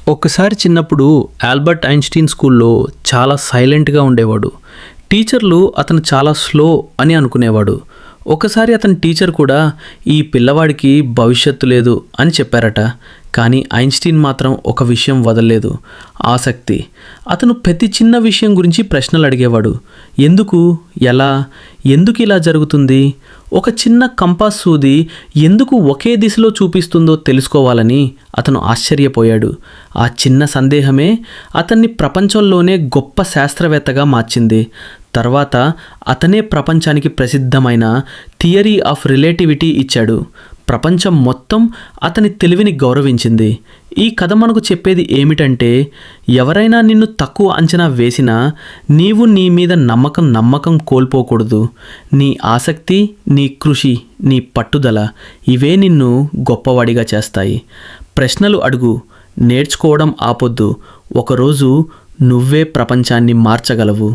ఒక్కసారి చిన్నప్పుడు Albert Einstein స్కూల్లో చాలా సైలెంట్గా ఉండేవాడు. టీచర్లు అతను చాలా స్లో అని అనుకునేవాడు. ఒకసారి అతని టీచర్ కూడా ఈ పిల్లవాడికి భవిష్యత్తు లేదు అని చెప్పారట. కానీ ఐన్స్టీన్ మాత్రం ఒక విషయం వదలలేదు, ఆసక్తి. అతను ప్రతి చిన్న విషయం గురించి ప్రశ్నలు అడిగేవాడు. ఎందుకు, ఎలా, ఎందుకు ఇలా జరుగుతుంది, ఒక చిన్న కంపాస్ సూది ఎందుకు ఒకే దిశలో చూపిస్తుందో తెలుసుకోవాలని అతను ఆశ్చర్యపోయాడు. ఆ చిన్న సందేహమే అతన్ని ప్రపంచంలోనే గొప్ప శాస్త్రవేత్తగా మార్చింది. తర్వాత అతనే ప్రపంచానికి ప్రసిద్ధమైన థియరీ ఆఫ్ రిలేటివిటీ ఇచ్చాడు. ప్రపంచం మొత్తం అతని తెలివిని గౌరవించింది. ఈ కథ మనకు చెప్పేది ఏమిటంటే, ఎవరైనా నిన్ను తక్కువ అంచనా వేసినా నీవు నీ మీద నమ్మకం కోల్పోకూడదు. నీ ఆసక్తి, నీ కృషి, నీ పట్టుదల ఇవే నిన్ను గొప్పవాడిగా చేస్తాయి. ప్రశ్నలు అడుగు, నేర్చుకోవడం ఆపొద్దు. ఒకరోజు నువ్వే ప్రపంచాన్ని మార్చగలవు.